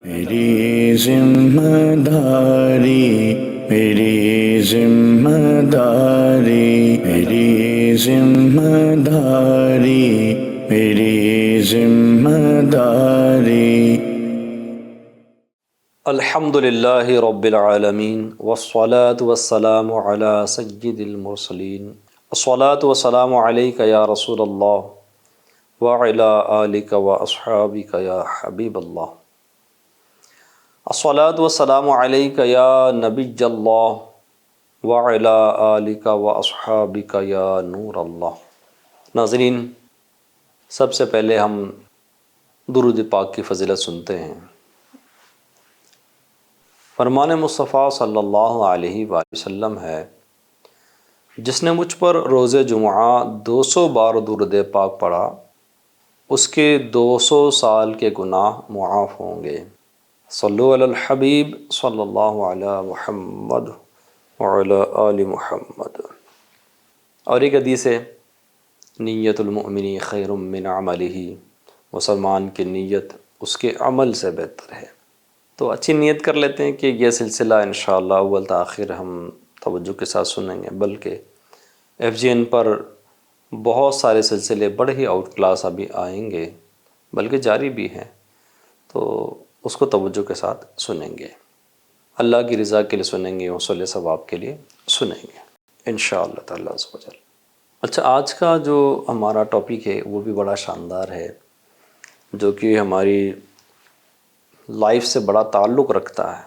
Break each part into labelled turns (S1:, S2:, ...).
S1: میری ذمہ داری، میری ذمہ داری، میری ذمہ داری، میری ذمہ داری۔
S2: الحمد للہ رب العالمین والصلاة والسلام علی سید المرسلین، الصلاة والسلام علیک یا رسول اللہ وعلی آلک واصحابک یا حبیب اللہ، الصلاة والسلام علیک یا نبی اللہ وعلی آلک واصحابک یا نور اللہ۔ ناظرین، سب سے پہلے ہم درود پاک کی فضیلت سنتے ہیں۔ فرمان مصطفیٰ صلی اللہ علیہ وآلہ وسلم ہے، جس نے مجھ پر روز جمعہ 200 بار درود پاک پڑھا، اس کے 200 سال کے گناہ معاف ہوں گے۔ صلو علی الحبیب صلی اللہ علی محمد وعلی آل محمد۔ اور ایک حدیث ہے، نیت المؤمن خیر من عملہ، مسلمان کی نیت اس کے عمل سے بہتر ہے۔ تو اچھی نیت کر لیتے ہیں کہ یہ سلسلہ انشاءاللہ اول تا آخر ہم توجہ کے ساتھ سنیں گے، بلکہ FGN پر بہت سارے سلسلے بڑے ہی آؤٹ کلاس ابھی آئیں گے، بلکہ جاری بھی ہیں، تو اس کو توجہ کے ساتھ سنیں گے، اللہ کی رضا کے لیے سنیں گے، حصول ثواب کے لیے سنیں گے انشاءاللہ تعالیٰ عز و جل۔ اچھا، آج کا جو ہمارا ٹاپک ہے وہ بھی بڑا شاندار ہے، جو کہ ہماری لائف سے بڑا تعلق رکھتا ہے۔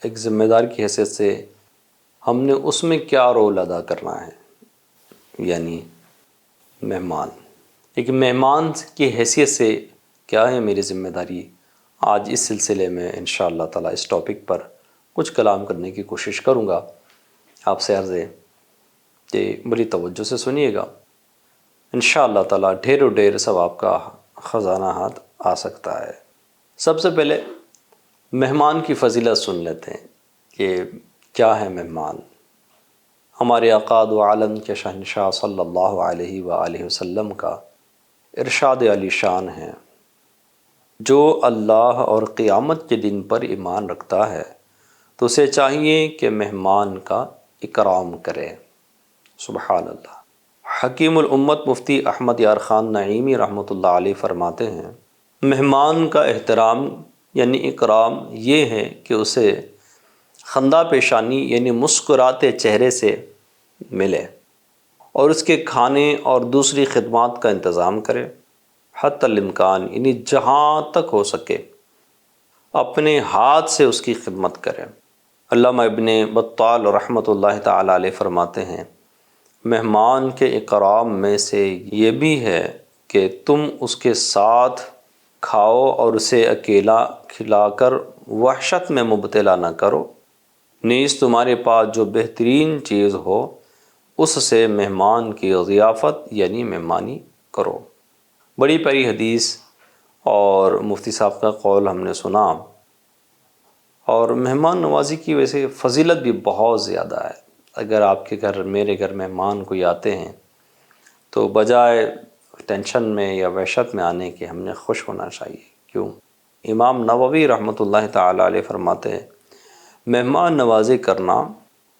S2: ایک ذمہ دار کی حیثیت سے ہم نے اس میں کیا رول ادا کرنا ہے، یعنی مہمان۔ ایک مہمان کی حیثیت سے کیا ہے میری ذمہ داری، آج اس سلسلے میں انشاءاللہ تعالیٰ اس ٹاپک پر کچھ کلام کرنے کی کوشش کروں گا۔ آپ سے عرض ہے کہ بڑی توجہ سے سنیے گا، انشاءاللہ تعالیٰ ڈھیر و ڈھیر ثواب کا خزانہ ہاتھ آ سکتا ہے۔ سب سے پہلے مہمان کی فضیلت سن لیتے ہیں کہ کیا ہے مہمان۔ ہمارے آقا دو عالم کے شہنشاہ صلی اللہ علیہ وآلہ وسلم کا ارشاد علی شان ہے، جو اللہ اور قیامت کے دن پر ایمان رکھتا ہے تو اسے چاہیے کہ مہمان کا اکرام کرے۔ سبحان اللہ۔ حکیم الامت مفتی احمد یار خان نعیمی رحمۃ اللہ علیہ فرماتے ہیں، مہمان کا احترام یعنی اکرام یہ ہے کہ اسے خندہ پیشانی یعنی مسکراتے چہرے سے ملے، اور اس کے کھانے اور دوسری خدمات کا انتظام کرے، حتی الامکان یعنی جہاں تک ہو سکے اپنے ہاتھ سے اس کی خدمت کرے۔ علامہ ابن بطال رحمۃ اللہ تعالی علیہ فرماتے ہیں، مہمان کے اکرام میں سے یہ بھی ہے کہ تم اس کے ساتھ کھاؤ اور اسے اکیلا کھلا کر وحشت میں مبتلا نہ کرو، نیز تمہارے پاس جو بہترین چیز ہو اس سے مہمان کی ضیافت یعنی مہمانی کرو۔ بڑی پیاری حدیث اور مفتی صاحب کا قول ہم نے سنا، اور مہمان نوازی کی ویسے فضیلت بھی بہت زیادہ ہے۔ اگر آپ کے گھر، میرے گھر مہمان کوئی آتے ہیں تو بجائے ٹینشن میں یا وحشت میں آنے کے ہم نے خوش ہونا چاہیے۔ کیوں؟ امام نووی رحمۃ اللہ تعالی علیہ فرماتے ہیں، مہمان نوازی کرنا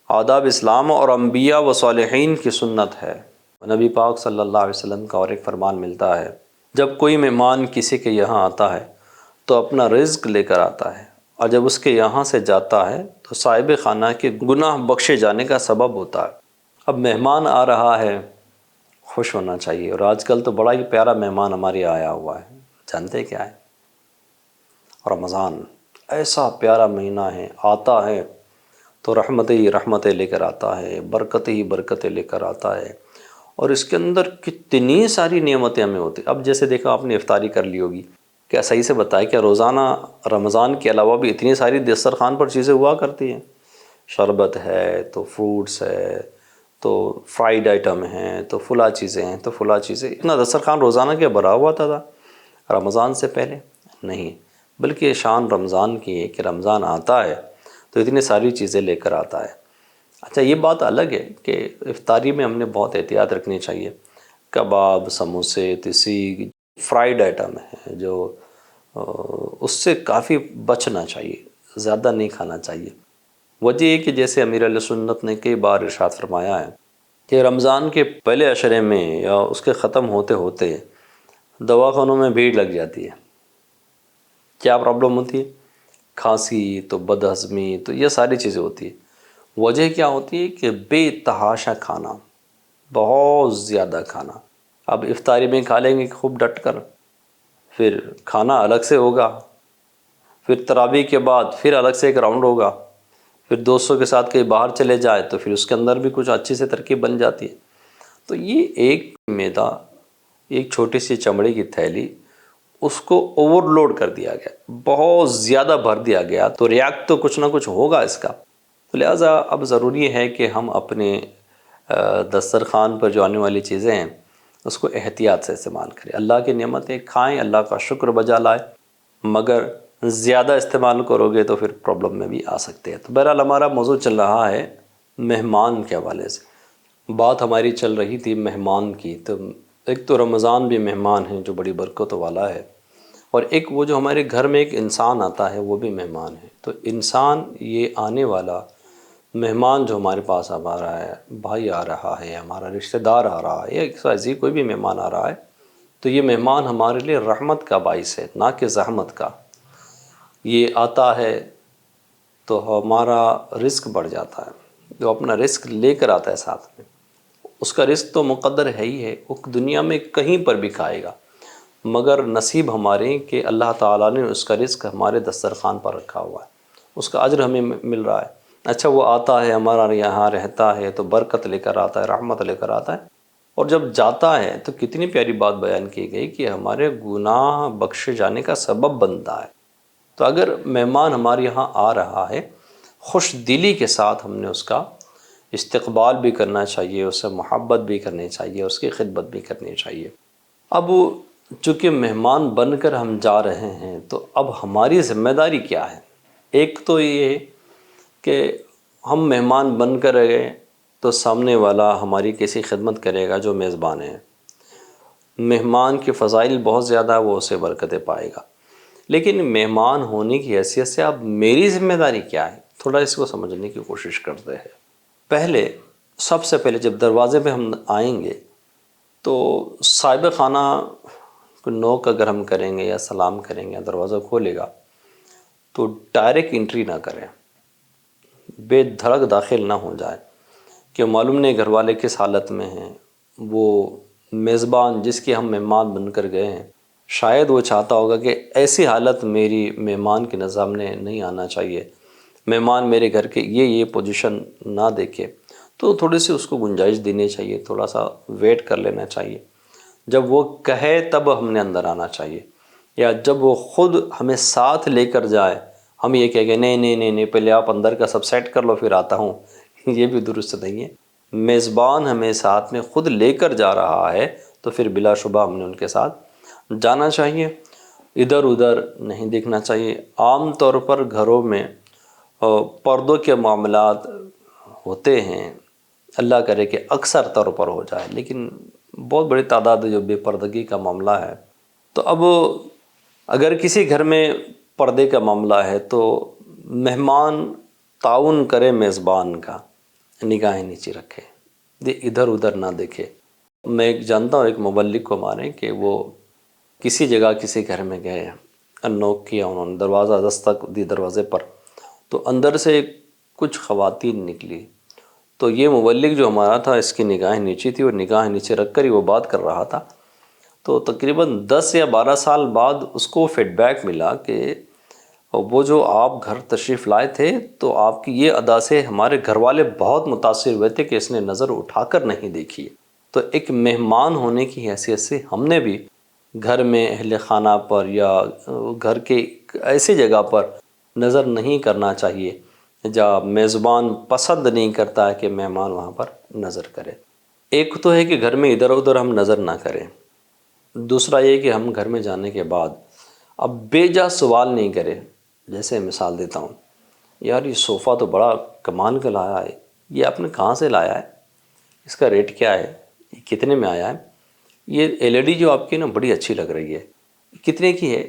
S2: آداب اسلام اور انبیاء و صالحین کی سنت ہے۔ نبی پاک صلی اللہ علیہ وسلم کا اور ایک فرمان ملتا ہے، جب کوئی مہمان کسی کے یہاں آتا ہے تو اپنا رزق لے کر آتا ہے، اور جب اس کے یہاں سے جاتا ہے تو صاحب خانہ کے گناہ بخشے جانے کا سبب ہوتا ہے۔ اب مہمان آ رہا ہے، خوش ہونا چاہیے۔ اور آج کل تو بڑا ہی پیارا مہمان ہمارے آیا ہوا ہے، جانتے کیا ہے؟ رمضان ایسا پیارا مہینہ ہے، آتا ہے تو رحمت ہی رحمتیں لے کر آتا ہے، برکت ہی برکتیں لے کر آتا ہے، اور اس کے اندر کتنی ساری نعمتیں ہمیں ہوتی ہیں۔ اب جیسے دیکھا آپ نے افطاری کر لی ہوگی، کیا صحیح سے بتائے، کیا روزانہ رمضان کے علاوہ بھی اتنی ساری دسترخوان پر چیزیں ہوا کرتی ہیں؟ شربت ہے تو فروٹس ہے تو فرائیڈ آئٹم ہیں تو فلاں چیزیں ہیں تو فلاں چیزیں، اتنا دسترخوان روزانہ کے بھرا ہوا تھا رمضان سے پہلے؟ نہیں، بلکہ شان رمضان کی ہے کہ رمضان آتا ہے تو اتنی ساری چیزیں لے کر آتا ہے۔ اچھا، یہ بات الگ ہے کہ افطاری میں ہم نے بہت احتیاط رکھنی چاہیے۔ کباب، سموسے، تسیگ، فرائیڈ آئٹم ہیں جو اس سے کافی بچنا چاہیے، زیادہ نہیں کھانا چاہیے۔ وجہ یہ کہ جیسے امیر علیہ سنت نے کئی بار ارشاد فرمایا ہے کہ رمضان کے پہلے عشرے میں یا اس کے ختم ہوتے ہوتے دواخانوں میں بھیڑ لگ جاتی ہے۔ کیا پرابلم ہوتی ہے؟ کھانسی تو بد ہضمی تو یہ ساری چیزیں ہوتی ہیں۔ وجہ کیا ہوتی ہے کہ بے تحاشا کھانا، بہت زیادہ کھانا۔ اب افطاری میں کھا لیں گے خوب ڈٹ کر، پھر کھانا الگ سے ہوگا، پھر تراویح کے بعد پھر الگ سے ایک راؤنڈ ہوگا، پھر دوستوں کے ساتھ کہیں باہر چلے جائے تو پھر اس کے اندر بھی کچھ اچھی سے ترکیب بن جاتی ہے۔ تو یہ ایک میدا، ایک چھوٹی سی چمڑی کی تھیلی، اس کو اوور لوڈ کر دیا گیا، بہت زیادہ بھر دیا گیا، تو ریاکٹ تو کچھ نہ کچھ ہوگا اس کا۔ تو لہٰذا اب ضروری ہے کہ ہم اپنے دسترخوان پر جو آنے والی چیزیں ہیں اس کو احتیاط سے استعمال کریں۔ اللہ کی نعمتیں کھائیں، اللہ کا شکر بجا لائیں، مگر زیادہ استعمال کرو گے تو پھر پرابلم میں بھی آ سکتے ہیں۔ تو بہرحال ہمارا موضوع چل رہا ہے مہمان کے حوالے سے، بات ہماری چل رہی تھی مہمان کی۔ تو ایک تو رمضان بھی مہمان ہے جو بڑی برکت والا ہے، اور ایک وہ جو ہمارے گھر میں ایک انسان آتا ہے وہ بھی مہمان ہے۔ تو انسان، یہ آنے والا مہمان جو ہمارے پاس آ رہا ہے، بھائی آ رہا ہے، ہمارا رشتہ دار آ رہا ہے، یا ایسی کوئی بھی مہمان آ رہا ہے، تو یہ مہمان ہمارے لیے رحمت کا باعث ہے، نہ کہ زحمت کا۔ یہ آتا ہے تو ہمارا رزق بڑھ جاتا ہے، جو اپنا رزق لے کر آتا ہے ساتھ میں، اس کا رزق تو مقدر ہے ہی ہے، وہ دنیا میں کہیں پر بھی کھائے گا، مگر نصیب ہمارے کہ اللہ تعالیٰ نے اس کا رزق ہمارے دسترخوان پر رکھا ہوا ہے، اس کا اجر ہمیں مل رہا ہے۔ اچھا، وہ آتا ہے ہمارا یہاں رہتا ہے تو برکت لے کر آتا ہے، رحمت لے کر آتا ہے، اور جب جاتا ہے تو کتنی پیاری بات بیان کی گئی کہ ہمارے گناہ بخشے جانے کا سبب بنتا ہے۔ تو اگر مہمان ہمارے یہاں آ رہا ہے، خوش دلی کے ساتھ ہم نے اس کا استقبال بھی کرنا چاہیے، اس سے محبت بھی کرنی چاہیے، اس کی خدمت بھی کرنی چاہیے۔ اب چونکہ مہمان بن کر ہم جا رہے ہیں تو اب ہماری ذمہ داری کیا ہے؟ ایک تو یہ ہے کہ ہم مہمان بن کر گئے تو سامنے والا ہماری کیسی خدمت کرے گا جو میزبان ہے۔ مہمان کے فضائل بہت زیادہ ہے، وہ اسے برکتیں پائے گا، لیکن مہمان ہونے کی حیثیت سے اب میری ذمہ داری کیا ہے؟ تھوڑا اس کو سمجھنے کی کوشش کرتے ہیں۔ سب سے پہلے جب دروازے پہ ہم آئیں گے تو صاحب خانہ کو نوک اگر ہم کریں گے یا سلام کریں گے یا دروازہ کھولے گا تو ڈائریکٹ انٹری نہ کریں، بے دھڑک داخل نہ ہو جائے کہ معلوم نہیں گھر والے کس حالت میں ہیں۔ وہ میزبان جس کے ہم مہمان بن کر گئے ہیں، شاید وہ چاہتا ہوگا کہ ایسی حالت میری مہمان کے سامنے نہیں آنا چاہیے، مہمان میرے گھر کے یہ پوزیشن نہ دیکھے، تو تھوڑی سی اس کو گنجائش دینی چاہیے، تھوڑا سا ویٹ کر لینا چاہیے۔ جب وہ کہے تب ہم نے اندر آنا چاہیے، یا جب وہ خود ہمیں ساتھ لے کر جائے، ہم یہ کہہ گے نہیں پہلے آپ اندر کا سب سیٹ کر لو پھر آتا ہوں، یہ بھی درست نہیں ہے۔ میزبان ہمیں ساتھ میں خود لے کر جا رہا ہے تو پھر بلا شبہ ہم نے ان کے ساتھ جانا چاہیے، ادھر ادھر نہیں دیکھنا چاہیے۔ عام طور پر گھروں میں پردوں کے معاملات ہوتے ہیں، اللہ کرے کہ اکثر طور پر ہو جائے، لیکن بہت بڑی تعداد جو بے پردگی کا معاملہ ہے۔ تو اب اگر کسی گھر میں پردے کا معاملہ ہے تو مہمان تعاون کرے میزبان کا، نگاہیں نیچے رکھے، ادھر ادھر نہ دیکھے۔ میں ایک جانتا ہوں ایک مبلغ کو ہمارے کہ وہ کسی جگہ کسی گھر میں گئے، نوک کیا انہوں نے، دروازہ دستک دی دروازے پر، تو اندر سے کچھ خواتین نکلی، تو یہ مبلغ جو ہمارا تھا اس کی نگاہیں نیچی تھی اور نگاہیں نیچے رکھ کر ہی وہ بات کر رہا تھا۔ تو تقریباً 10 یا 12 سال بعد اس کو فیڈ بیک ملا کہ وہ جو آپ گھر تشریف لائے تھے تو آپ کی یہ ادا سے ہمارے گھر والے بہت متاثر ہوئے تھے کہ اس نے نظر اٹھا کر نہیں دیکھی۔ تو ایک مہمان ہونے کی حیثیت سے ہم نے بھی گھر میں اہل خانہ پر یا گھر کے ایسی جگہ پر نظر نہیں کرنا چاہیے جہاں میزبان پسند نہیں کرتا ہے کہ مہمان وہاں پر نظر کرے۔ ایک تو ہے کہ گھر میں ادھر ادھر ہم نظر نہ کریں، دوسرا یہ کہ ہم گھر میں جانے کے بعد اب بے جا سوال نہیں کریں۔ جیسے مثال دیتا ہوں، یار یہ صوفہ تو بڑا کمال کا لایا ہے، یہ آپ نے کہاں سے لایا ہے؟ اس کا ریٹ کیا ہے؟ یہ کتنے میں آیا ہے؟ یہ LED جو آپ کی نا بڑی اچھی لگ رہی ہے، کتنے کی ہے؟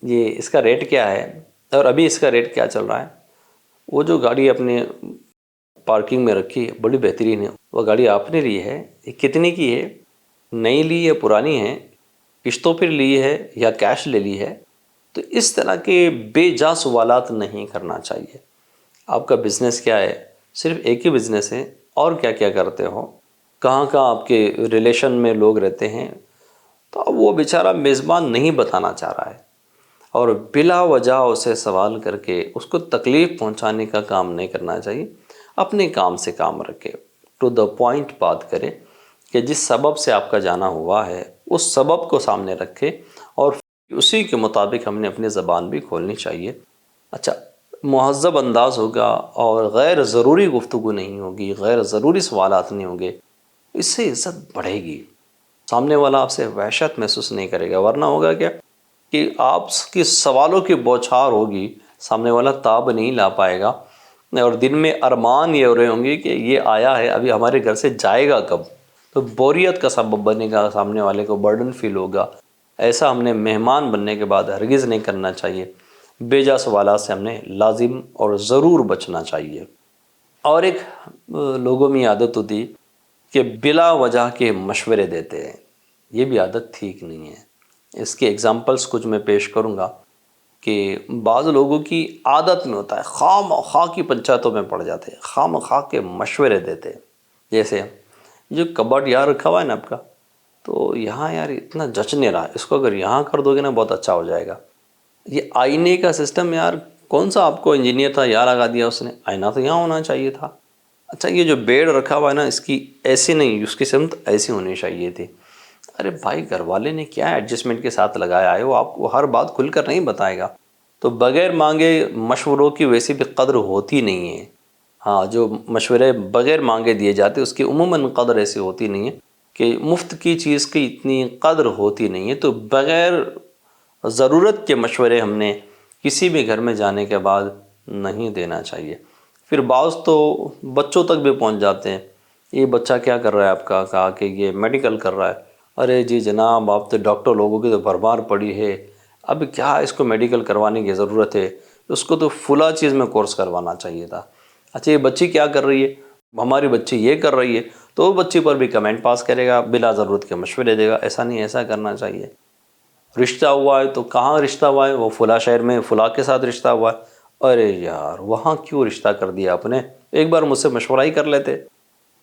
S2: یہ اس کا ریٹ کیا ہے اور ابھی اس کا ریٹ کیا چل رہا ہے. وہ جو گاڑی اپنے پارکنگ میں رکھی ہے بڑی بہترین ہے، وہ گاڑی آپ نے لی ہے، یہ کتنے کی ہے، نئی لی ہے پرانی ہے، قسطوں پر لی ہے یا کیش لے لی ہے. تو اس طرح کے بے جا سوالات نہیں کرنا چاہیے. آپ کا بزنس کیا ہے، صرف ایک ہی بزنس ہے اور کیا کیا کرتے ہو، کہاں کہاں آپ کے ریلیشن میں لوگ رہتے ہیں. تو اب وہ بیچارہ میزبان نہیں بتانا چاہ رہا ہے اور بلا وجہ اسے سوال کر کے اس کو تکلیف پہنچانے کا کام نہیں کرنا چاہیے. اپنے کام سے کام رکھے، ٹو دا پوائنٹ بات کرے کہ جس سبب سے آپ کا جانا ہوا ہے اس سبب کو سامنے رکھے اور اسی کے مطابق ہم نے اپنی زبان بھی کھولنی چاہیے. اچھا، مہذب انداز ہوگا اور غیر ضروری گفتگو نہیں ہوگی، غیر ضروری سوالات نہیں ہوں گے، اس سے عزت بڑھے گی. سامنے والا آپ سے وحشت محسوس نہیں کرے گا. ورنہ ہوگا کیا کہ آپ کی سوالوں کی بوچھار ہوگی، سامنے والا تاب نہیں لا پائے گا اور دن میں ارمان یہ ہو رہے ہوں گے کہ یہ آیا ہے ابھی ہمارے گھر سے جائے گا کب. تو بوریت کا سبب بنے گا، سامنے والے کو برڈن فیل ہوگا. ایسا ہم نے مہمان بننے کے بعد ہرگز نہیں کرنا چاہیے. بے جا سوالات سے ہم نے لازم اور ضرور بچنا چاہیے. اور ایک لوگوں میں عادت ہوتی کہ بلا وجہ کے مشورے دیتے ہیں، یہ بھی عادت ٹھیک نہیں ہے. اس کی ایگزامپلس کچھ میں پیش کروں گا کہ بعض لوگوں کی عادت میں ہوتا ہے خواہ مخواہ کی پنچایتوں میں پڑ جاتے ہیں، خواہ مخواہ کے مشورے دیتے ہیں. جیسے جو کبڈ یہاں رکھا ہوا ہے نا آپ کا، تو یہاں یار اتنا جچ نہیں رہا، اس کو اگر یہاں کر دو گے نا بہت اچھا ہو جائے گا. یہ آئینے کا سسٹم یار کون سا آپ کو انجینئر تھا یہاں لگا دیا اس نے، آئینہ تو یہاں ہونا چاہیے تھا. اچھا، یہ جو بیڈ رکھا ہوا ہے نا اس کی ایسی نہیں، اس کی سمت ایسی ہونی چاہیے تھی. ارے بھائی، گھر والے نے کیا ایڈجسٹمنٹ کے ساتھ لگایا ہے، وہ آپ کو ہر بات کھل کر نہیں بتائے گا. تو بغیر مانگے مشوروں کی ویسی بھی قدر ہوتی نہیں ہے. ہاں، جو مشورے بغیر مانگے دیے جاتے اس کی عموماً قدر ایسی ہوتی نہیں ہے کہ مفت کی چیز کی اتنی قدر ہوتی نہیں ہے. تو بغیر ضرورت کے مشورے ہم نے کسی بھی گھر میں جانے کے بعد نہیں دینا چاہیے. پھر بعض تو بچوں تک بھی پہنچ جاتے ہیں. یہ بچہ کیا کر رہا ہے آپ کا، کہا کہ یہ میڈیکل کر رہا ہے. ارے جی جناب، آپ تو ڈاکٹر لوگوں کی تو بھرمار پڑی ہے، اب کیا اس کو میڈیکل کروانے کی ضرورت ہے، اس کو تو فلاں چیز میں کورس کروانا چاہیے تھا. اچھا، یہ بچی کیا کر رہی ہے، ہماری بچی یہ کر رہی ہے، تو وہ بچی پر بھی کمنٹ پاس کرے گا، بلا ضرورت کے مشورے دے گا. ایسا نہیں، ایسا کرنا چاہیے. رشتہ ہوا ہے تو کہاں رشتہ ہوا ہے، وہ فلاں شہر میں فلاں کے ساتھ رشتہ ہوا ہے. ارے یار، وہاں کیوں رشتہ کر دیا آپ نے، ایک بار مجھ سے مشورہ ہی کر لیتے.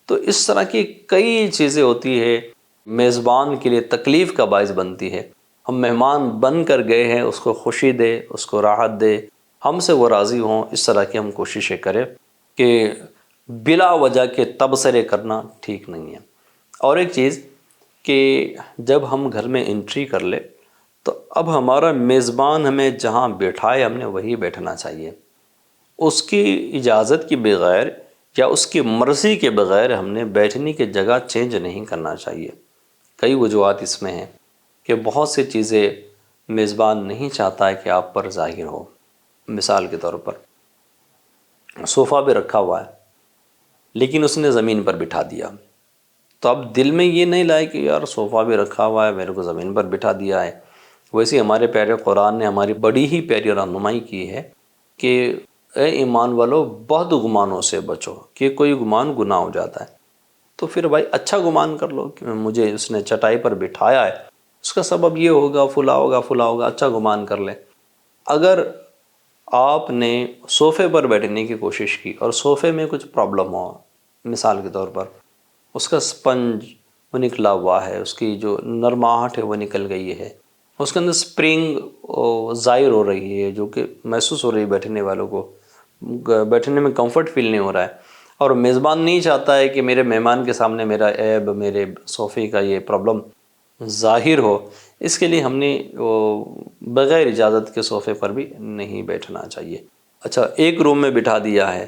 S2: تو اس طرح کی کئی چیزیں ہوتی ہے میزبان کے لیے تکلیف کا باعث بنتی ہے. ہم مہمان بن کر گئے ہیں، اس کو خوشی دے، اس کو راحت دے، ہم سے وہ راضی ہوں، اس طرح کی ہم کوششیں کریں کہ بلا وجہ کے تبصرے کرنا ٹھیک نہیں ہے. اور ایک چیز کہ جب ہم گھر میں انٹری کر لے تو اب ہمارا میزبان ہمیں جہاں بیٹھائے ہم نے وہی بیٹھنا چاہیے. اس کی اجازت کے بغیر یا اس کی مرضی کے بغیر ہم نے بیٹھنے کی جگہ چینج نہیں کرنا چاہیے. کئی وجوہات اس میں ہیں کہ بہت سی چیزیں میزبان نہیں چاہتا ہے کہ آپ پر ظاہر ہو. مثال کے طور پر صوفہ بھی رکھا ہوا ہے لیکن اس نے زمین پر بٹھا دیا. تو اب دل میں یہ نہیں لائے کہ یار صوفہ بھی رکھا ہوا ہے، میرے کو زمین پر بٹھا دیا ہے. ویسے ہمارے پیارے قرآن نے ہماری بڑی ہی پیاری رہنمائی کی ہے کہ اے ایمان والو، بد گمانوں سے بچو کہ کوئی گمان گناہ ہو جاتا ہے. تو پھر بھائی اچھا گمان کر لو کہ مجھے اس نے چٹائی پر بٹھایا ہے، اس کا سبب یہ ہوگا، فلاں ہوگا فلاں ہوگا، اچھا گمان کر لیں. اگر آپ نے صوفے پر بیٹھنے کی کوشش کی اور صوفے میں کچھ پرابلم ہو، مثال کے طور پر اس کا سپنج وہ نکلا ہوا ہے، اس کی جو نرماہٹ ہے وہ نکل گئی ہے، اس کے اندر سپرنگ ظاہر ہو رہی ہے جو کہ محسوس ہو رہی ہے بیٹھنے والوں کو، بیٹھنے میں کمفرٹ فیل نہیں ہو رہا ہے، اور میزبان نہیں چاہتا ہے کہ میرے مہمان کے سامنے میرا عیب، میرے صوفے کا یہ پرابلم ظاہر ہو، اس کے لیے ہم نے بغیر اجازت کے صوفے پر بھی نہیں بیٹھنا چاہیے. اچھا، ایک روم میں بٹھا دیا ہے،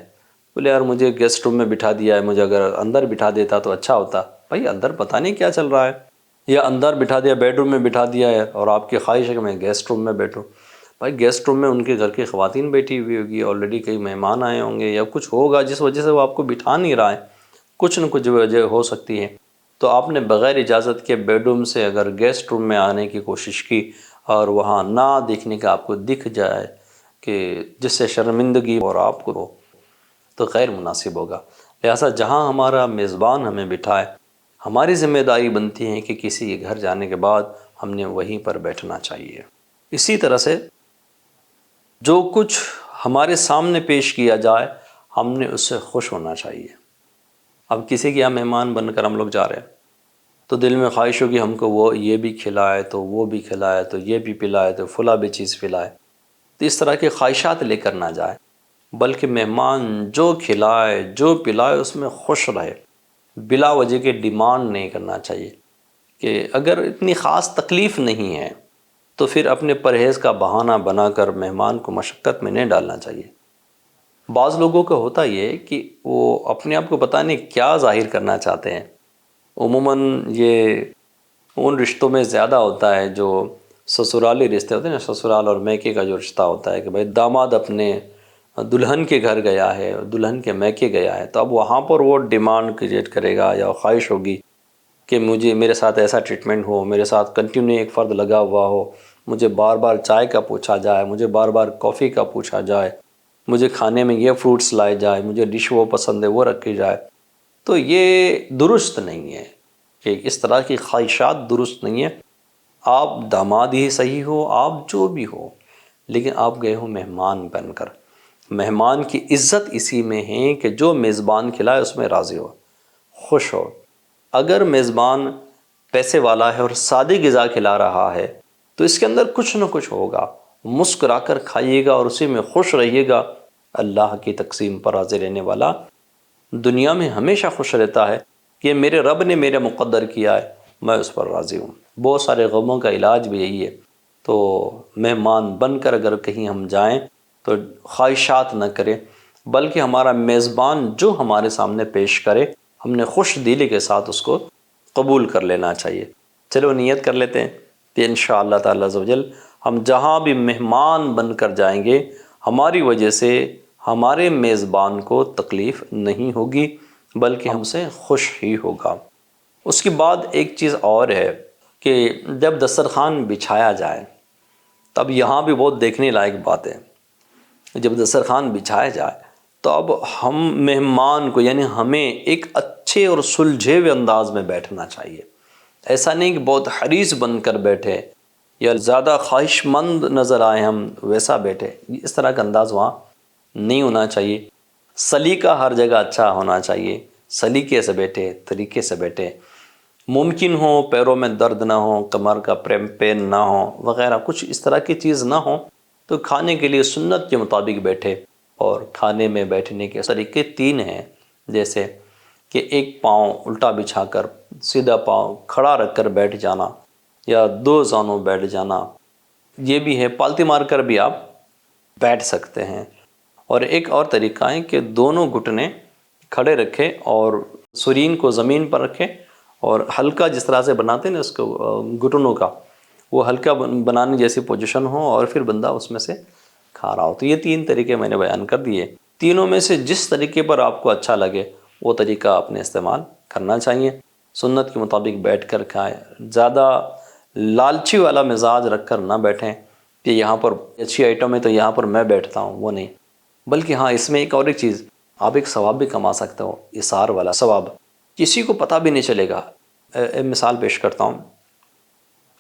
S2: بولے یار مجھے گیسٹ روم میں بٹھا دیا ہے، مجھے اگر اندر بٹھا دیتا تو اچھا ہوتا. بھائی اندر پتہ نہیں کیا چل رہا ہے، یا اندر بٹھا دیا، بیڈ روم میں بٹھا دیا ہے اور آپ کی خواہش ہے کہ میں گیسٹ روم میں بیٹھوں. بھائی گیسٹ روم میں ان کے گھر کی خواتین بیٹھی ہوئی ہوگی، آلریڈی کئی مہمان آئے ہوں گے یا کچھ ہوگا جس وجہ سے وہ آپ کو بٹھا نہیں رہا ہے، کچھ نہ کچھ وجہ ہو سکتی ہے. تو آپ نے بغیر اجازت کے بیڈ روم سے اگر گیسٹ روم میں آنے کی کوشش کی اور وہاں نہ دیکھنے کا آپ کو دکھ جائے کہ جس سے شرمندگی اور آپ کو ہو تو غیر مناسب ہوگا۔ لہٰذا جہاں ہمارا میزبان ہمیں بٹھائے، ہماری ذمہ داری بنتی ہے کہ کسی کے گھر جانے کے بعد ہم نے وہیں پر بیٹھنا چاہیے۔ اسی طرح سے جو کچھ ہمارے سامنے پیش کیا جائے ہم نے اس سے خوش ہونا چاہیے۔ اب کسی کے یہاں مہمان بن کر ہم لوگ جا رہے ہیں تو دل میں خواہش ہوگی ہم کو وہ یہ بھی کھلائے تو وہ بھی کھلائے تو یہ بھی پلائے تو فلاں بھی چیز پلائے، تو اس طرح کی خواہشات لے کر نہ جائے، بلکہ مہمان جو کھلائے جو پلائے اس میں خوش رہے، بلا وجہ کے ڈیمانڈ نہیں کرنا چاہیے کہ اگر اتنی خاص تکلیف نہیں ہے تو پھر اپنے پرہیز کا بہانہ بنا کر مہمان کو مشقت میں نہیں ڈالنا چاہیے۔ بعض لوگوں کا ہوتا یہ کہ وہ اپنے آپ کو پتہ نہیں کیا ظاہر کرنا چاہتے ہیں۔ عموماً یہ ان رشتوں میں زیادہ ہوتا ہے جو سسرالی رشتے ہوتے ہیں نا، سسرال اور میکے کا جو رشتہ ہوتا ہے کہ بھائی داماد اپنے دلہن کے گھر گیا ہے، دلہن کے میکے گیا ہے، تو اب وہاں پر وہ ڈیمانڈ کریٹ کرے گا یا خواہش ہوگی کہ مجھے میرے ساتھ ایسا ٹریٹمنٹ ہو، میرے ساتھ کنٹینیو ایک فرد لگا ہوا ہو، مجھے بار بار چائے کا پوچھا جائے، مجھے بار بار کافی کا پوچھا جائے، مجھے کھانے میں یہ فروٹس لائے جائے، مجھے ڈش وہ پسند ہے وہ رکھی جائے۔ تو یہ درست نہیں ہے کہ اس طرح کی خواہشات درست نہیں ہے۔ آپ داماد ہی صحیح ہو، آپ جو بھی ہو، لیکن آپ گئے ہو مہمان بن کر۔ مہمان کی عزت اسی میں ہے کہ جو میزبان کھلائے اس میں راضی ہو، خوش ہو۔ اگر میزبان پیسے والا ہے اور سادی غذا کھلا رہا ہے تو اس کے اندر کچھ نہ کچھ ہوگا، مسکرا کر کھائیے گا اور اسی میں خوش رہیے گا۔ اللہ کی تقسیم پر راضی رہنے والا دنیا میں ہمیشہ خوش رہتا ہے کہ میرے رب نے میرے مقدر کیا ہے، میں اس پر راضی ہوں۔ بہت سارے غموں کا علاج بھی یہی ہے۔ تو مہمان بن کر اگر کہیں ہم جائیں تو خواہشات نہ کریں، بلکہ ہمارا میزبان جو ہمارے سامنے پیش کرے ہم نے خوش دلی کے ساتھ اس کو قبول کر لینا چاہیے۔ چلو نیت کر لیتے ہیں کہ انشاءاللہ تعالی عز و جل ہم جہاں بھی مہمان بن کر جائیں گے ہماری وجہ سے ہمارے میزبان کو تکلیف نہیں ہوگی بلکہ ہم سے خوش ہی ہوگا۔ اس کے بعد ایک چیز اور ہے کہ جب دسترخوان بچھایا جائے تب یہاں بھی بہت دیکھنے لائق بات ہے۔ جب دسترخوان بچھایا جائے تو اب ہم مہمان کو یعنی ہمیں ایک اچھے اور سلجھے ہوئے انداز میں بیٹھنا چاہیے۔ ایسا نہیں کہ بہت حریص بن کر بیٹھے یا زیادہ خواہش مند نظر آئے ہم ویسا بیٹھے، اس طرح کا انداز وہاں نہیں ہونا چاہیے۔ سلیقہ ہر جگہ اچھا ہونا چاہیے، سلیقے سے بیٹھے، طریقے سے بیٹھے۔ ممکن ہو پیروں میں درد نہ ہو، کمر کا پین نہ ہو وغیرہ، کچھ اس طرح کی چیز نہ ہو تو کھانے کے لیے سنت کے مطابق بیٹھے۔ اور کھانے میں بیٹھنے کے طریقے 3 ہیں، جیسے کہ ایک پاؤں الٹا بچھا کر سیدھا پاؤں کھڑا رکھ کر بیٹھ جانا یا 2 زانوں بیٹھ جانا، یہ بھی ہے۔ پالتی مار کر بھی آپ بیٹھ سکتے ہیں۔ اور ایک اور طریقہ ہے کہ دونوں گھٹنے کھڑے رکھے اور سرین کو زمین پر رکھے اور ہلکا جس طرح سے بناتے ہیں نا اس کو گھٹنوں کا، وہ ہلکا بنانے جیسی پوزیشن ہو اور پھر بندہ اس میں سے کھا رہا ہو۔ تو یہ 3 طریقے میں نے بیان کر دیے۔ تینوں میں سے جس طریقے پر آپ کو اچھا لگے وہ طریقہ آپ نے استعمال کرنا چاہیے۔ سنت کے مطابق بیٹھ کر کھائیں، زیادہ لالچی والا مزاج رکھ کر نہ بیٹھیں کہ یہاں پر اچھی آئٹم ہے تو یہاں پر میں بیٹھتا ہوں، وہ نہیں۔ بلکہ ہاں اس میں ایک اور ایک چیز، آپ ایک ثواب بھی کما سکتے ہو، اثار والا ثواب، کسی کو پتہ بھی نہیں چلے گا۔ ایک مثال پیش کرتا ہوں،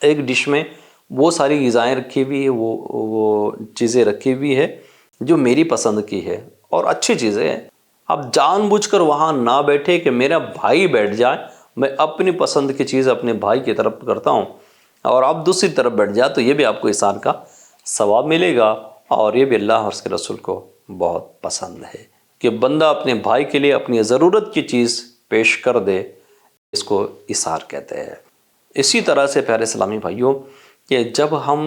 S2: ایک ڈش میں وہ ساری غذائیں رکھی ہوئی ہے، وہ چیزیں رکھی ہوئی ہے جو میری پسند کی ہے اور اچھی چیزیں ہیں۔ اب جان بوجھ کر وہاں نہ بیٹھے کہ میرا بھائی بیٹھ جائے، میں اپنی پسند کی چیز اپنے بھائی کی طرف کرتا ہوں اور آپ دوسری طرف بیٹھ جائے، تو یہ بھی آپ کو اثار کا ثواب ملے گا۔ اور یہ بھی اللہ اور اس کے رسول کو بہت پسند ہے کہ بندہ اپنے بھائی کے لیے اپنی ضرورت کی چیز پیش کر دے، اس کو اثار کہتے ہیں۔ اسی طرح سے پیارے اسلامی بھائیوں کہ جب ہم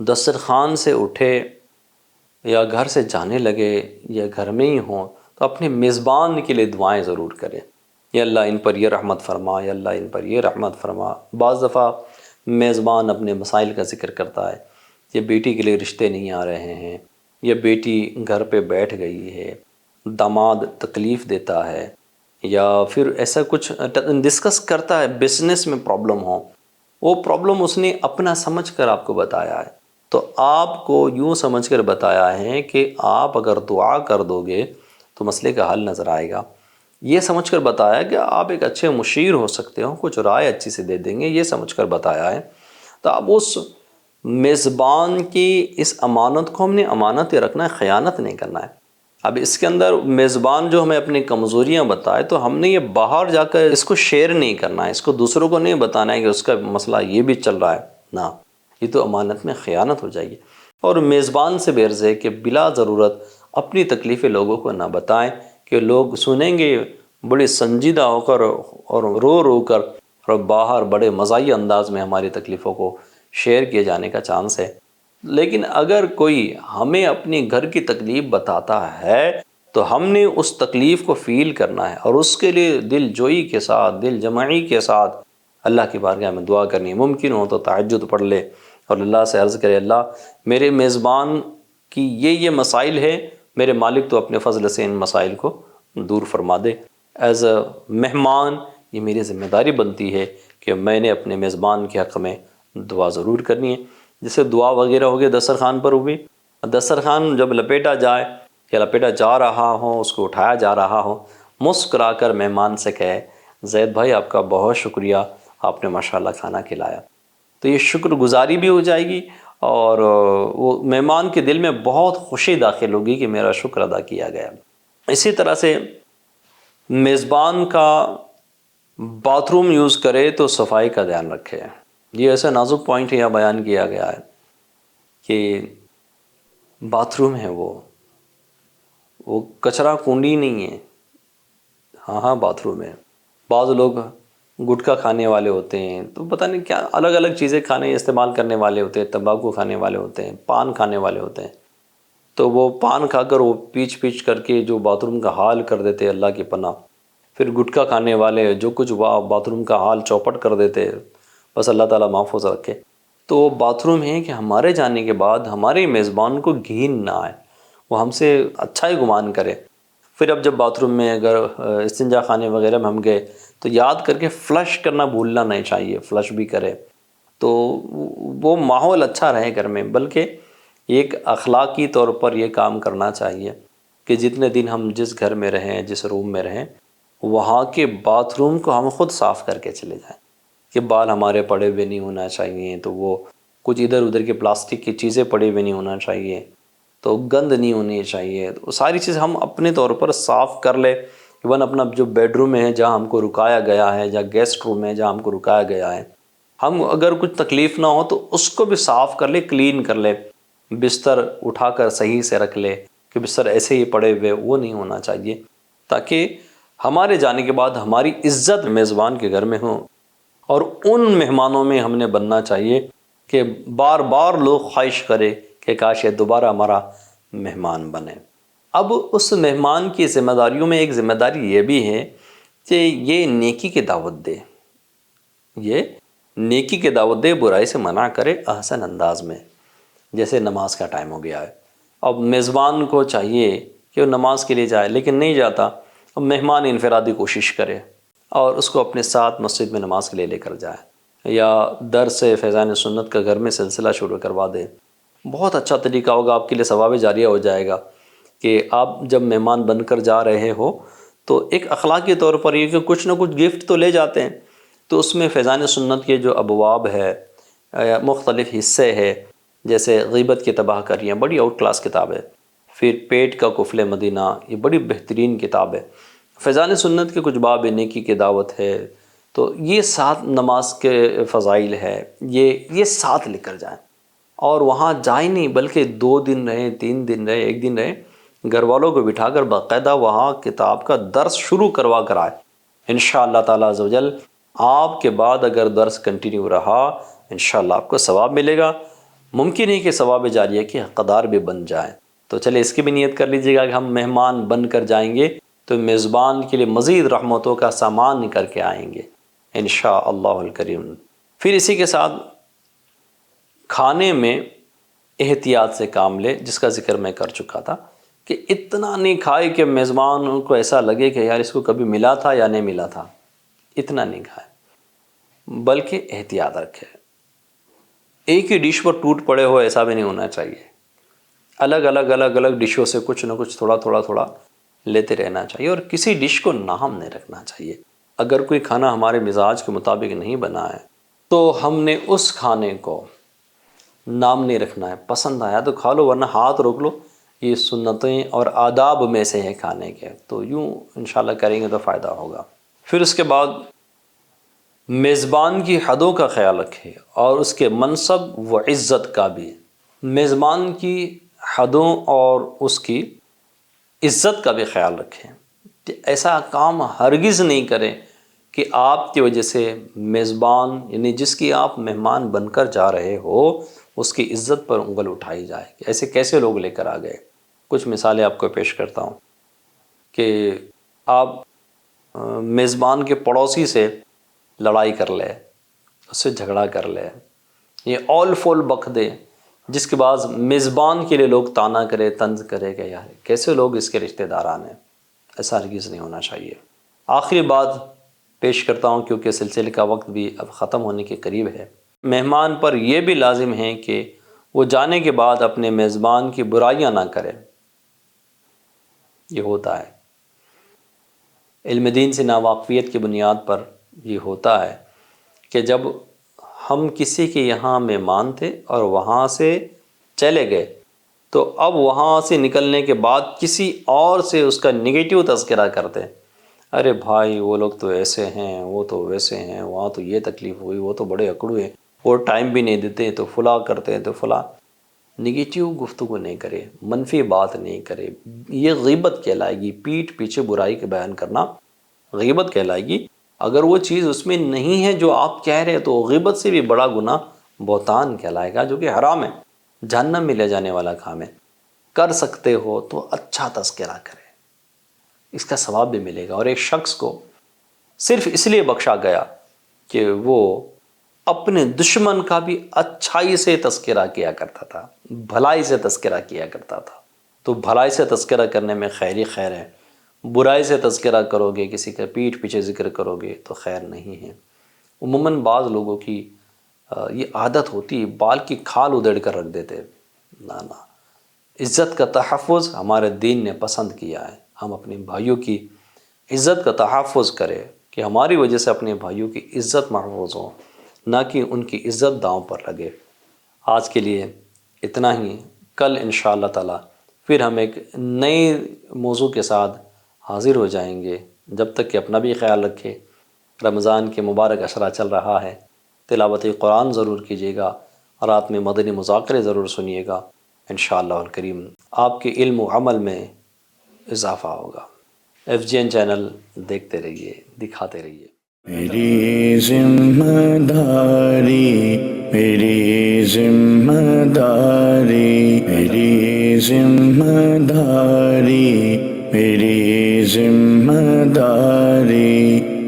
S2: دسترخوان سے اٹھے یا گھر سے جانے لگے یا گھر میں ہی ہوں تو اپنے میزبان کے لیے دعائیں ضرور کریں۔ یا اللہ ان پر یہ رحمت فرما، یا اللہ ان پر یہ رحمت فرما۔ بعض دفعہ میزبان اپنے مسائل کا ذکر کرتا ہے، یہ بیٹی کے لیے رشتے نہیں آ رہے ہیں، یہ بیٹی گھر پہ بیٹھ گئی ہے، داماد تکلیف دیتا ہے، یا پھر ایسا کچھ ڈسکس کرتا ہے، بزنس میں پرابلم ہو وہ پرابلم اس نے اپنا سمجھ کر آپ کو بتایا ہے، تو آپ کو یوں سمجھ کر بتایا ہے کہ آپ اگر دعا کر دو گے تو مسئلے کا حل نظر آئے گا، یہ سمجھ کر بتایا کہ آپ ایک اچھے مشیر ہو سکتے ہو، کچھ رائے اچھی سے دے دیں گے، یہ سمجھ کر بتایا ہے۔ تو اب اس میزبان کی اس امانت کو ہم نے امانت رکھنا ہے، خیانت نہیں کرنا ہے۔ اب اس کے اندر میزبان جو ہمیں اپنی کمزوریاں بتائے تو ہم نے یہ باہر جا کر اس کو شیئر نہیں کرنا ہے، اس کو دوسروں کو نہیں بتانا ہے کہ اس کا مسئلہ یہ بھی چل رہا ہے، نہ، یہ تو امانت میں خیانت ہو جائے گی۔ اور میزبان سے بے عرض ہے کہ بلا ضرورت اپنی تکلیفیں لوگوں کو نہ بتائیں کہ لوگ سنیں گے بڑے سنجیدہ ہو کر اور رو رو کر، اور باہر بڑے مزاحیہ انداز میں ہماری تکلیفوں کو شیئر کیے جانے کا چانس ہے۔ لیکن اگر کوئی ہمیں اپنی گھر کی تکلیف بتاتا ہے تو ہم نے اس تکلیف کو فیل کرنا ہے، اور اس کے لیے دل جوئی کے ساتھ، دل جمعی کے ساتھ اللہ کی بارگاہ میں دعا کرنی ہے۔ ممکن ہو تو تہجد پڑھ لے اور اللہ سے عرض کرے، اللہ میرے میزبان کی یہ مسائل ہے، میرے مالک تو اپنے فضل سے ان مسائل کو دور فرما دے۔ ایز اے مہمان یہ میری ذمہ داری بنتی ہے کہ میں نے اپنے میزبان کے حق میں دعا ضرور کرنی ہے۔ جیسے دعا وغیرہ ہو گئی دسترخوان پر ہوئی، دسترخوان جب لپیٹا جائے یا لپیٹا جا رہا ہو، اس کو اٹھایا جا رہا ہو، مسکرا کر مہمان سے کہے، زید بھائی آپ کا بہت شکریہ، آپ نے ماشاءاللہ کھانا کھلایا، تو یہ شکر گزاری بھی ہو جائے گی، اور وہ مہمان کے دل میں بہت خوشی داخل ہوگی کہ میرا شکر ادا کیا گیا۔ اسی طرح سے میزبان کا باتھ روم یوز کرے تو صفائی کا دھیان رکھے۔ یہ ایسا نازک پوائنٹ یہاں بیان کیا گیا ہے کہ باتھ روم ہے وہ کچرا کنڈی نہیں ہے، ہاں باتھ روم ہے۔ بعض لوگ گٹکا کھانے والے ہوتے ہیں، تو پتہ نہیں کیا الگ الگ چیزیں کھانے استعمال کرنے والے ہوتے ہیں، تمباکو کھانے والے ہوتے ہیں، پان کھانے والے ہوتے ہیں، تو وہ پان کھا کر وہ پیچ کر کے جو باتھ روم کا حال کر دیتے اللہ کی پناہ۔ پھر گٹکا کھانے والے جو کچھ باتھ روم کا حال چوپٹ کر دیتے، بس اللہ تعالیٰ محفوظ رکھے۔ تو وہ باتھ روم ہے کہ ہمارے جانے کے بعد ہمارے میزبان کو گھین نہ آئے، وہ ہم سے اچھا ہی گمان کرے۔ پھر اب جب باتھ روم میں اگر استنجا خانے وغیرہ میں ہم گئے تو یاد کر کے فلش کرنا بھولنا نہیں چاہیے، فلش بھی کرے تو وہ ماحول اچھا رہے گھر میں۔ بلکہ ایک اخلاقی طور پر یہ کام کرنا چاہیے کہ جتنے دن ہم جس گھر میں رہیں، جس روم میں رہیں، وہاں کے باتھ روم کو ہم خود صاف کر کے چلے جائیں، کہ بال ہمارے پڑے ہوئے نہیں ہونا چاہیے، تو وہ کچھ ادھر ادھر کے پلاسٹک کی چیزیں پڑے ہوئے نہیں ہونا چاہیے، تو گند نہیں ہونی چاہیے، تو ساری چیز ہم اپنے طور پر صاف کر لے۔ ایون اپنا جو بیڈ روم ہے جہاں ہم کو رکایا گیا ہے، یا گیسٹ روم ہے جہاں ہم کو رکایا گیا ہے، ہم اگر کچھ تکلیف نہ ہو تو اس کو بھی صاف کر لے، کلین کر لے، بستر اٹھا کر صحیح سے رکھ لے کہ بستر ایسے ہی پڑے ہوئے وہ نہیں ہونا چاہیے، تاکہ ہمارے جانے کے بعد ہماری عزت میزبان کے گھر میں ہو۔ اور ان مہمانوں میں ہم نے بننا چاہیے کہ بار بار لوگ خواہش کرے کہ کاش یہ دوبارہ ہمارا مہمان بنے۔ اب اس مہمان کی ذمہ داریوں میں ایک ذمہ داری یہ بھی ہے کہ یہ نیکی کی دعوت دے، یہ نیکی کی دعوت دے، برائی سے منع کرے احسن انداز میں۔ جیسے نماز کا ٹائم ہو گیا ہے، اب میزبان کو چاہیے کہ وہ نماز کے لیے جائے لیکن نہیں جاتا، اب مہمان انفرادی کوشش کرے اور اس کو اپنے ساتھ مسجد میں نماز کے لیے لے کر جائے، یا درس فیضان سنت کا گھر میں سلسلہ شروع کروا دے۔ بہت اچھا طریقہ ہوگا، آپ کے لیے ثواب جاریہ ہو جائے گا کہ آپ جب مہمان بن کر جا رہے ہو تو ایک اخلاقی طور پر یہ کہ کچھ نہ کچھ گفٹ تو لے جاتے ہیں، تو اس میں فیضان سنت کے جو ابواب ہے، مختلف حصے ہے، جیسے غیبت کی تباہ کاریاں، بڑی آؤٹ کلاس کتاب ہے، پھر پیٹ کا قفل مدینہ، یہ بڑی بہترین کتاب ہے، فیضان سنت کے کچھ باب نیکی کی دعوت ہے، تو یہ ساتھ نماز کے فضائل ہے، یہ ساتھ لے کر جائیں۔ اور وہاں جائیں نہیں بلکہ 2 دن رہیں، 3 دن رہیں، 1 دن رہیں، گھر والوں کو بٹھا کر باقاعدہ وہاں کتاب کا درس شروع کروا کر آئے۔ انشاءاللہ تعالیٰ عز و جل آپ کے بعد اگر درس کنٹینیو رہا، انشاءاللہ آپ کو ثواب ملے گا۔ ممکن ہے کہ ثواب جاریہ کے حقدار بھی بن جائیں۔ تو چلے اس کی بھی نیت کر لیجیے گا کہ ہم مہمان بن کر جائیں گے تو میزبان کے لیے مزید رحمتوں کا سامان کر کے آئیں گے انشاءاللہ الکریم۔ پھر اسی کے ساتھ کھانے میں احتیاط سے کام لے، جس کا ذکر میں کر چکا تھا کہ اتنا نہیں کھائے کہ میزبان کو ایسا لگے کہ یار اس کو کبھی ملا تھا یا نہیں ملا تھا، اتنا نہیں کھائے۔ بلکہ احتیاط رکھے. ایک ہی ڈش پر ٹوٹ پڑے ہو ایسا بھی نہیں ہونا چاہیے. الگ الگ ڈشوں سے کچھ نہ کچھ تھوڑا لیتے رہنا چاہیے. اور کسی ڈش کو نام نہیں رکھنا چاہیے. اگر کوئی کھانا ہمارے مزاج کے مطابق نہیں بنا ہے تو ہم نے اس کھانے کو نام نہیں رکھنا ہے. پسند آیا تو کھا لو ورنہ ہاتھ روک لو. یہ سنتیں اور آداب میں سے ہیں کھانے کے. تو یوں انشاءاللہ کریں گے تو فائدہ ہوگا. پھر اس کے بعد میزبان کی حدوں کا خیال رکھے اور اس کے منصب و عزت کا بھی. میزبان کی حدوں اور اس کی عزت کا بھی خیال رکھیں. ایسا کام ہرگز نہیں کریں کہ آپ کی وجہ سے میزبان یعنی جس کی آپ مہمان بن کر جا رہے ہو اس کی عزت پر انگل اٹھائی جائے. ایسے کیسے لوگ لے کر آ گئے. کچھ مثالیں آپ کو پیش کرتا ہوں کہ آپ میزبان کے پڑوسی سے لڑائی کر لے, اس سے جھگڑا کر لے, یہ اول فول بک دے, جس کے بعد میزبان کے لیے لوگ طعنا کرے, طنز کرے کہ یار کیسے لوگ اس کے رشتہ داران ہیں. ایسا ہرگز نہیں ہونا چاہیے. آخری بات پیش کرتا ہوں کیونکہ سلسلے کا وقت بھی اب ختم ہونے کے قریب ہے. مہمان پر یہ بھی لازم ہے کہ وہ جانے کے بعد اپنے میزبان کی برائیاں نہ کرے. یہ ہوتا ہے علم دین سے ناواقفیت کی بنیاد پر. یہ ہوتا ہے کہ جب ہم کسی کے یہاں مہمان تھے اور وہاں سے چلے گئے تو اب وہاں سے نکلنے کے بعد کسی اور سے اس کا نگیٹیو تذکرہ کرتے. ارے بھائی وہ لوگ تو ایسے ہیں, وہ تو ویسے ہیں, وہاں تو یہ تکلیف ہوئی, وہ تو بڑے اکڑو ہیں, وہ ٹائم بھی نہیں دیتے, تو فلاں کرتے ہیں, تو فلاں. نگیٹیو گفتگو نہیں کرے, منفی بات نہیں کرے. یہ غیبت کہلائے گی. پیٹھ پیچھے برائی کے بیان کرنا غیبت کہلائے گی. اگر وہ چیز اس میں نہیں ہے جو آپ کہہ رہے تو غیبت سے بھی بڑا گناہ بہتان کہلائے گا, جو کہ حرام ہے, جہنم میں لے جانے والا کام ہے. کر سکتے ہو تو اچھا تذکرہ کرے, اس کا ثواب بھی ملے گا. اور ایک شخص کو صرف اس لیے بخشا گیا کہ وہ اپنے دشمن کا بھی اچھائی سے تذکرہ کیا کرتا تھا, بھلائی سے تذکرہ کیا کرتا تھا. تو بھلائی سے تذکرہ کرنے میں خیر ہی خیر ہے. برائی سے تذکرہ کرو گے, کسی کا پیٹھ پیچھے ذکر کرو گے تو خیر نہیں ہے. عموماً بعض لوگوں کی یہ عادت ہوتی ہے, بال کی کھال ادھیڑ کر رکھ دیتے. نہ, عزت کا تحفظ ہمارے دین نے پسند کیا ہے. ہم اپنے بھائیوں کی عزت کا تحفظ کرے کہ ہماری وجہ سے اپنے بھائیوں کی عزت محفوظ ہو, نہ کہ ان کی عزت داؤں پر لگے. آج کے لیے اتنا ہی. کل انشاءاللہ تعالی پھر ہم ایک نئے موضوع کے ساتھ حاضر ہو جائیں گے. جب تک کہ اپنا بھی خیال رکھے. رمضان کے مبارک اشرا چل رہا ہے, تلاوت قرآن ضرور کیجیے گا, رات میں مدنی مذاکرے ضرور سنیے گا. انشاءاللہ الکریم آپ کے علم و عمل میں اضافہ ہوگا. FGN چینل دیکھتے رہیے, دکھاتے رہیے.
S1: میری ذمہ داری, میری ذمہ داری, میری ذمہ داری, میری ذمہ داری.